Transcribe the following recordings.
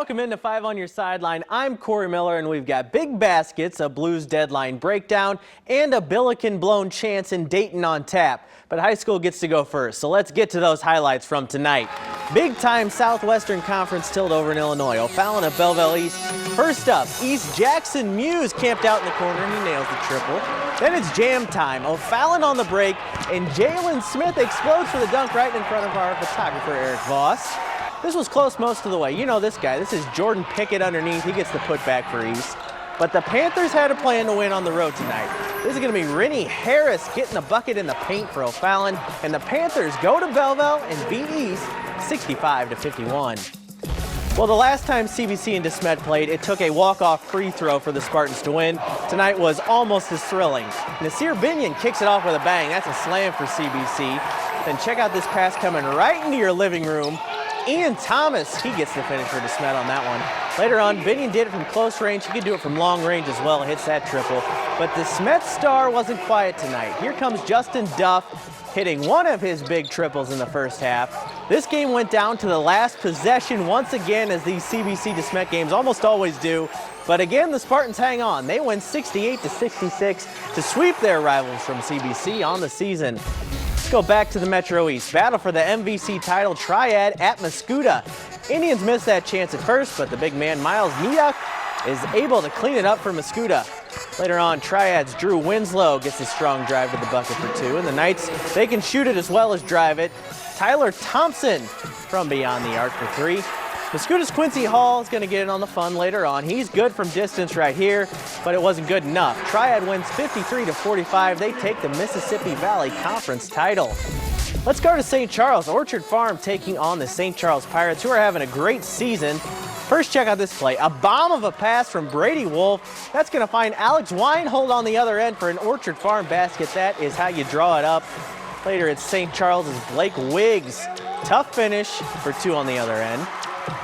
Welcome into 5 on your sideline. I'm Corey Miller, and we've got big baskets, a Blues deadline breakdown, and a Billiken blown chance in Dayton on tap. But high school gets to go first, so let's get to those highlights from tonight. Big-time Southwestern Conference tilt over in Illinois. O'Fallon of Belleville East. First up, East Jackson Muse camped out in the corner, and he nails the triple. Then it's jam time. O'Fallon on the break, and Jalen Smith explodes for the dunk right in front of our photographer, Eric Voss. This was close most of the way. You know this guy. This is Jordan Pickett underneath. He gets the putback for East. But the Panthers had a plan to win on the road tonight. This is going to be Rennie Harris getting the bucket in the paint for O'Fallon. And the Panthers go to Belleville and beat East 65-51. Well, the last time CBC and DeSmet played, it took a walk-off free throw for the Spartans to win. Tonight was almost as thrilling. Nasir Binion kicks it off with a bang. That's a slam for CBC. Then check out this pass coming right into your living room. Ian Thomas, he gets the finish for DeSmet on that one. Later on, Binion did it from close range. He could do it from long range as well. Hits that triple. But DeSmet's star wasn't quiet tonight. Here comes Justin Duff, hitting one of his big triples in the first half. This game went down to the last possession once again, as these CBC DeSmet games almost always do. But again, the Spartans hang on. They win 68-66 to sweep their rivals from CBC on the season. Let's go back to the Metro East. Battle for the MVC title triad at Mascoutah. Indians missed that chance at first, but the big man Miles Nidak is able to clean it up for Mascoutah. Later on, Triad's Drew Winslow gets a strong drive to the bucket for two, and the Knights, they can shoot it as well as drive it. Tyler Thompson from beyond the arc for three. Mascoutah's Quincy Hall is going to get it on the fun later on. He's good from distance right here, but it wasn't good enough. Triad wins 53-45. They take the Mississippi Valley Conference title. Let's go to St. Charles. Orchard Farm taking on the St. Charles Pirates, who are having a great season. First, check out this play. A bomb of a pass from Brady Wolf. That's going to find Alex Weinhold on the other end for an Orchard Farm basket. That is how you draw it up. Later, it's St. Charles's Blake Wiggs. Tough finish for two on the other end.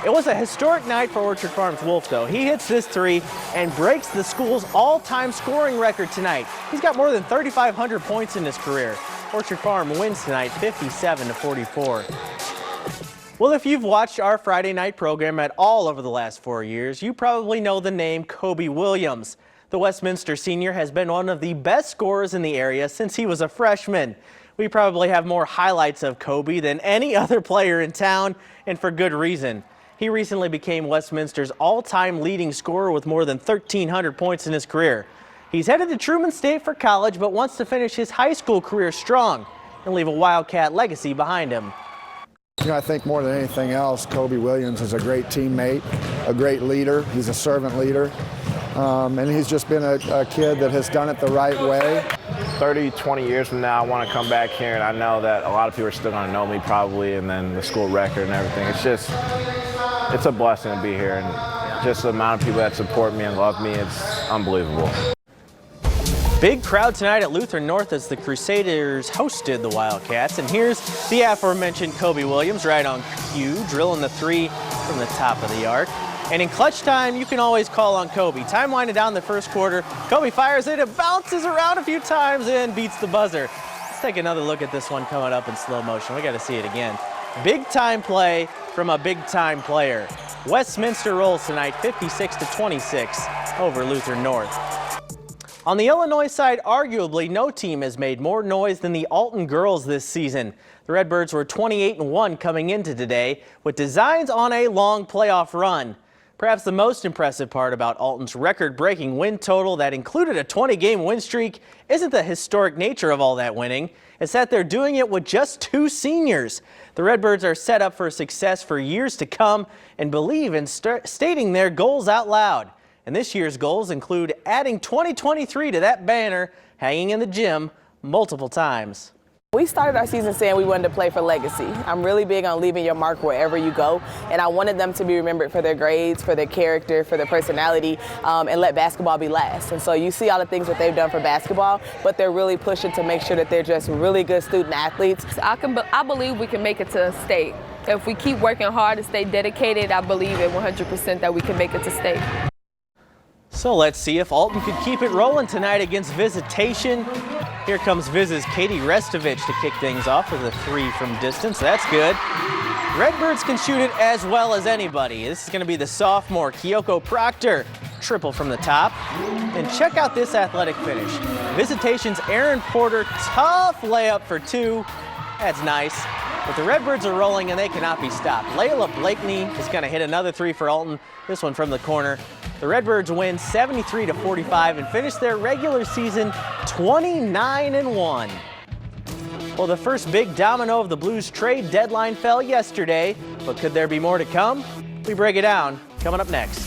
It was a historic night for Orchard Farm's Wolf, though. He hits this three and breaks the school's all-time scoring record tonight. He's got more than 3,500 points in his career. Orchard Farm wins tonight 57-44. Well, if you've watched our Friday night program at all over the last 4 years, you probably know the name Kobe Williams. The Westminster senior has been one of the best scorers in the area since he was a freshman. We probably have more highlights of Kobe than any other player in town, and for good reason. He recently became Westminster's all-time leading scorer with more than 1,300 points in his career. He's headed to Truman State for college, but wants to finish his high school career strong and leave a Wildcat legacy behind him. You know, I think more than anything else, Kobe Williams is a great teammate, a great leader. He's a servant leader, and he's just been a kid that has done it the right way. 30, 20 years from now, I want to come back here, and I know that a lot of people are still going to know me probably, and then the school record and everything. It's a blessing to be here, and just the amount of people that support me and love me, it's unbelievable. Big crowd tonight at Lutheran North as the Crusaders hosted the Wildcats. And here's the aforementioned Kobe Williams right on cue, drilling the three from the top of the arc. And in clutch time, you can always call on Kobe. Time winding down the first quarter. Kobe fires it, it bounces around a few times and beats the buzzer. Let's take another look at this one coming up in slow motion. We got to see it again. Big time play from a big time player. Westminster rolls tonight 56-26 over Lutheran North. On the Illinois side, arguably no team has made more noise than the Alton girls this season. The Redbirds were 28-1 coming into today, with designs on a long playoff run. Perhaps the most impressive part about Alton's record-breaking win total that included a 20-game win streak isn't the historic nature of all that winning. It's that they're doing it with just two seniors. The Redbirds are set up for success for years to come and believe in stating their goals out loud. And this year's goals include adding 2023 to that banner hanging in the gym multiple times. We started our season saying we wanted to play for legacy. I'm really big on leaving your mark wherever you go, and I wanted them to be remembered for their grades, for their character, for their personality, and let basketball be last. And so you see all the things that they've done for basketball, but they're really pushing to make sure that they're just really good student athletes. I believe we can make it to state. If we keep working hard and stay dedicated, I believe it 100% that we can make it to state. So let's see if Alton could keep it rolling tonight against Visitation. Here comes Viz's Katie Restovich to kick things off with a three from distance. That's good. Redbirds can shoot it as well as anybody. This is going to be the sophomore Kyoko Proctor. Triple from the top. And check out this athletic finish. Visitation's Aaron Porter, tough layup for two. That's nice. But the Redbirds are rolling and they cannot be stopped. Layla Blakeney is going to hit another three for Alton. This one from the corner. The Redbirds win 73-45 and finish their regular season 29-1. Well, the first big domino of the Blues trade deadline fell yesterday, but could there be more to come? We break it down coming up next.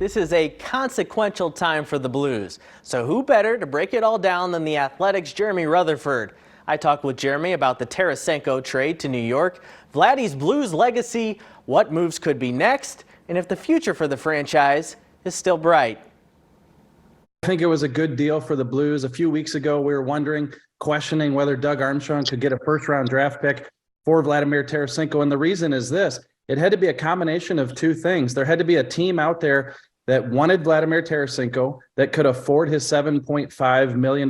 This is a consequential time for the Blues. So who better to break it all down than the Athletics' Jeremy Rutherford? I talked with Jeremy about the Tarasenko trade to New York, Vladdy's Blues legacy, what moves could be next, and if the future for the franchise is still bright. I think it was a good deal for the Blues. A few weeks ago, we were questioning whether Doug Armstrong could get a first-round draft pick for Vladimir Tarasenko, and the reason is this. It had to be a combination of two things. There had to be a team out there that wanted Vladimir Tarasenko, that could afford his $7.5 million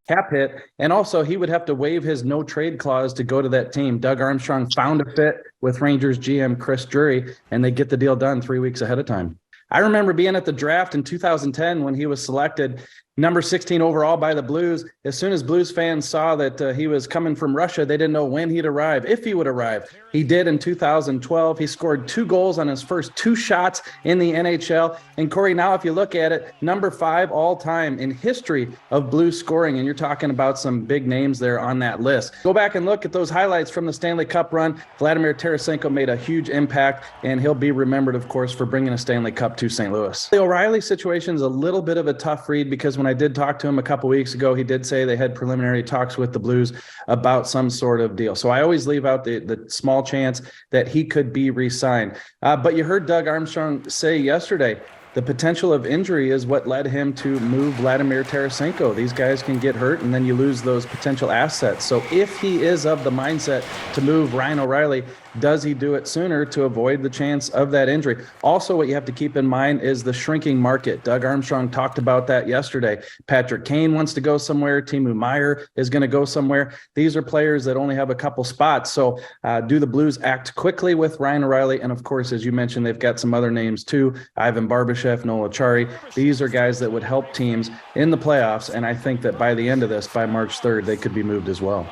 cap hit, and also he would have to waive his no-trade clause to go to that team. Doug Armstrong found a fit with Rangers GM Chris Drury, and they get the deal done 3 weeks ahead of time. I remember being at the draft in 2010 when he was selected number 16 overall by the Blues. As soon as Blues fans saw that he was coming from Russia, they didn't know when he'd arrive, if he would arrive. He did in 2012. He scored 2 goals on his first 2 shots in the NHL. And Corey, now if you look at it, number 5 all time in history of Blues scoring. And you're talking about some big names there on that list. Go back and look at those highlights from the Stanley Cup run. Vladimir Tarasenko made a huge impact, and he'll be remembered, of course, for bringing a Stanley Cup to St. Louis. The O'Reilly situation is a little bit of a tough read because when I did talk to him a couple weeks ago, he did say they had preliminary talks with the Blues about some sort of deal. So I always leave out the small chance that he could be re-signed. But you heard Doug Armstrong say yesterday, the potential of injury is what led him to move Vladimir Tarasenko. These guys can get hurt and then you lose those potential assets. So if he is of the mindset to move Ryan O'Reilly, does he do it sooner to avoid the chance of that injury? Also, what you have to keep in mind is the shrinking market. Doug Armstrong talked about that yesterday. Patrick Kane wants to go somewhere. Timo Meier is going to go somewhere. These are players that only have a couple spots. So do the Blues act quickly with Ryan O'Reilly? And of course, as you mentioned, they've got some other names too. Ivan Barbashev, Noel Acciari. These are guys that would help teams in the playoffs. And I think that by the end of this, by March 3rd, they could be moved as well.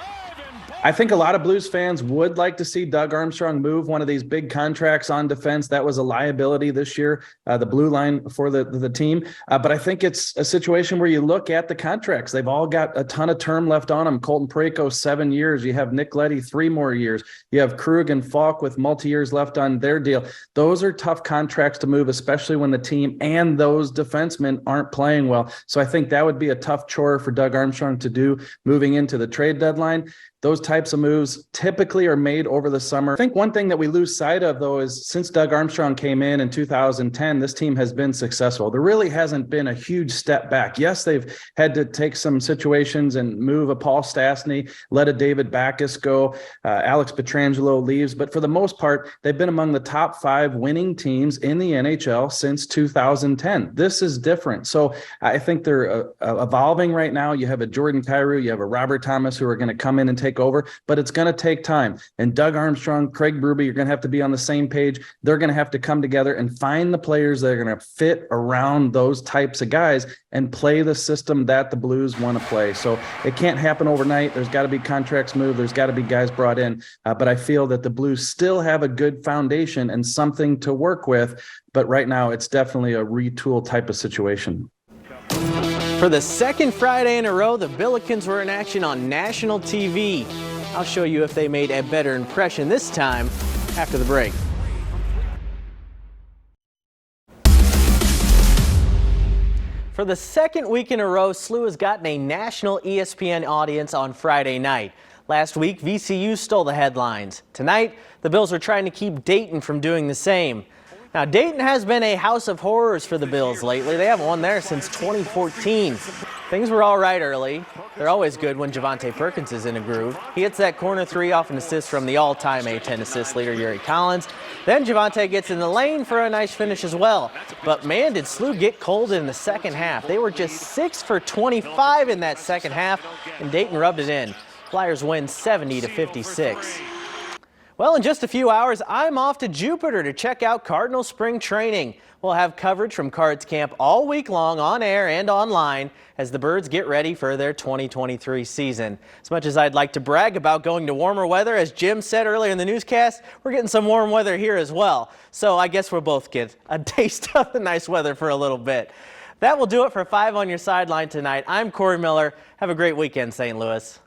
I think a lot of Blues fans would like to see Doug Armstrong move one of these big contracts on defense. That was a liability this year, the blue line for the team. But I think it's a situation where you look at the contracts. They've all got a ton of term left on them. Colton Parayko, 7 years. You have Nick Leddy, 3 more years. You have Krug and Falk with multi-years left on their deal. Those are tough contracts to move, especially when the team and those defensemen aren't playing well. So I think that would be a tough chore for Doug Armstrong to do moving into the trade deadline. Those types of moves typically are made over the summer. I think one thing that we lose sight of, though, is since Doug Armstrong came in 2010, this team has been successful. There really hasn't been a huge step back. Yes, they've had to take some situations and move a Paul Stastny, let a David Backes go, Alex Pietrangelo leaves. But for the most part, they've been among the top 5 winning teams in the NHL since 2010. This is different. So I think they're evolving right now. You have a Jordan Kyrou, you have a Robert Thomas who are going to come in and take over, but it's going to take time. And Doug Armstrong, Craig Berube, you're going to have to be on the same page. They're going to have to come together and find the players that are going to fit around those types of guys and play the system that the Blues want to play. So it can't happen overnight. There's got to be contracts moved. There's got to be guys brought in. But I feel that the Blues still have a good foundation and something to work with. But right now, it's definitely a retool type of situation. For the second Friday in a row, the Billikens were in action on national TV. I'll show you if they made a better impression this time after the break. For the second week in a row, SLU has gotten a national ESPN audience on Friday night. Last week, VCU stole the headlines. Tonight, the Bills are trying to keep Dayton from doing the same. Now, Dayton has been a house of horrors for the Bills lately. They haven't won there since 2014. Things were all right early. They're always good when Javonte Perkins is in a groove. He hits that corner three off an assist from the all-time A-10 assist leader, Yuri Collins. Then Javonte gets in the lane for a nice finish as well. But man, did SLU get cold in the second half. They were just 6 for 25 in that second half, and Dayton rubbed it in. Flyers win 70-56. Well, in just a few hours, I'm off to Jupiter to check out Cardinal spring training. We'll have coverage from Cards Camp all week long on air and online as the Birds get ready for their 2023 season. As much as I'd like to brag about going to warmer weather, as Jim said earlier in the newscast, we're getting some warm weather here as well. So I guess we'll both get a taste of the nice weather for a little bit. That will do it for 5 on your Sideline tonight. I'm Corey Miller. Have a great weekend, St. Louis.